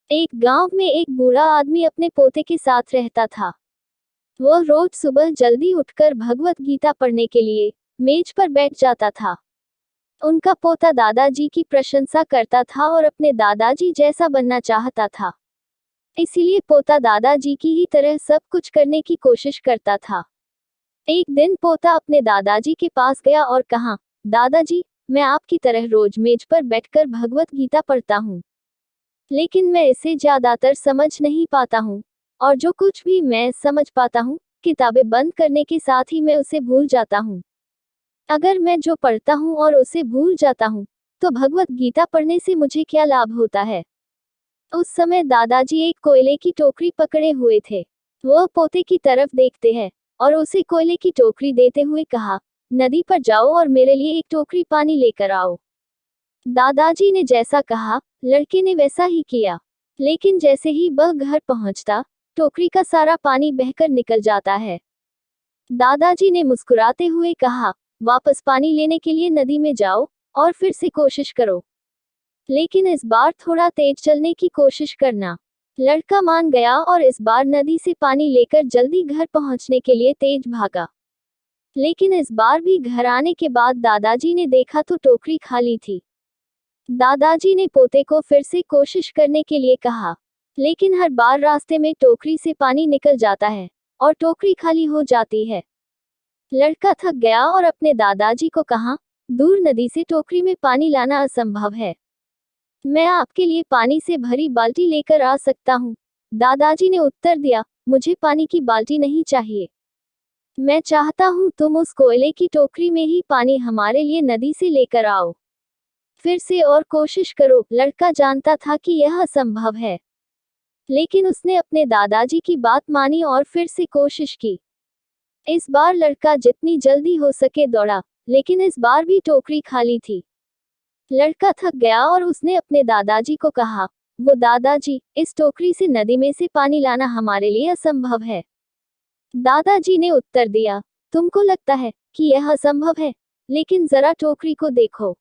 एक गांव में एक बूढ़ा आदमी अपने पोते के साथ रहता था। वह रोज सुबह जल्दी उठकर भगवत गीता पढ़ने के लिए मेज पर बैठ जाता था। उनका पोता दादाजी की प्रशंसा करता था और अपने दादाजी जैसा बनना चाहता था। इसीलिए पोता दादाजी की ही तरह सब कुछ करने की कोशिश करता था। एक दिन पोता अपने दादाजी के पास गया और कहा, दादाजी, मैं आपकी तरह रोज मेज पर बैठकर भगवत गीता पढ़ता हूँ, लेकिन मैं इसे ज्यादातर समझ नहीं पाता हूँ, और जो कुछ भी मैं समझ पाता हूँ, किताबें बंद करने के साथ ही मैं उसे भूल जाता हूँ। अगर मैं जो पढ़ता हूँ और उसे भूल जाता हूँ, तो भगवत गीता पढ़ने से मुझे क्या लाभ होता है? उस समय दादाजी एक कोयले की टोकरी पकड़े हुए थे। वह पोते की तरफ देखते हैं और उसे कोयले की टोकरी देते हुए कहा, नदी पर जाओ और मेरे लिए एक टोकरी पानी लेकर आओ। दादाजी ने जैसा कहा, लड़के ने वैसा ही किया। लेकिन जैसे ही वह घर पहुंचता, टोकरी का सारा पानी बहकर निकल जाता है। दादाजी ने मुस्कुराते हुए कहा, वापस पानी लेने के लिए नदी में जाओ और फिर से कोशिश करो, लेकिन इस बार थोड़ा तेज चलने की कोशिश करना। लड़का मान गया और इस बार नदी से पानी लेकर जल्दी घर पहुंचने के लिए तेज भागा। लेकिन इस बार भी घर आने के बाद दादाजी ने देखा तो टोकरी खाली थी। दादाजी ने पोते को फिर से कोशिश करने के लिए कहा, लेकिन हर बार रास्ते में टोकरी से पानी निकल जाता है और टोकरी खाली हो जाती है। लड़का थक गया और अपने दादाजी को कहा, दूर नदी से टोकरी में पानी लाना असंभव है। मैं आपके लिए पानी से भरी बाल्टी लेकर आ सकता हूँ। दादाजी ने उत्तर दिया, मुझे पानी की बाल्टी नहीं चाहिए। मैं चाहता हूँ तुम उस कोयले की टोकरी में ही पानी हमारे लिए नदी से लेकर आओ। फिर से और कोशिश करो। लड़का जानता था कि यह असंभव है, लेकिन उसने अपने दादाजी की बात मानी और फिर से कोशिश की। इस बार लड़का जितनी जल्दी हो सके दौड़ा, लेकिन इस बार भी टोकरी खाली थी। लड़का थक गया और उसने अपने दादाजी को कहा, वो दादाजी, इस टोकरी से नदी में से पानी लाना हमारे लिए असंभव है। दादाजी ने उत्तर दिया, तुमको लगता है कि यह असंभव है, लेकिन जरा टोकरी को देखो।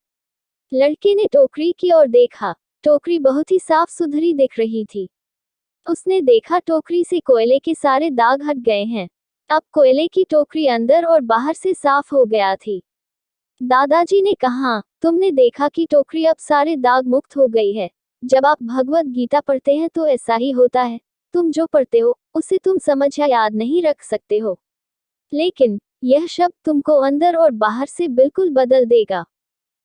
लड़के ने टोकरी की ओर देखा। टोकरी बहुत ही साफ सुथरी दिख रही थी। उसने देखा टोकरी से कोयले के सारे दाग हट गए हैं। अब कोयले की टोकरी अंदर और बाहर से साफ हो गया थी। दादाजी ने कहा, तुमने देखा कि टोकरी अब सारे दाग मुक्त हो गई है। जब आप भगवत गीता पढ़ते हैं तो ऐसा ही होता है। तुम जो पढ़ते हो उसे तुम समझ या याद नहीं रख सकते हो, लेकिन यह शब्द तुमको अंदर और बाहर से बिल्कुल बदल देगा।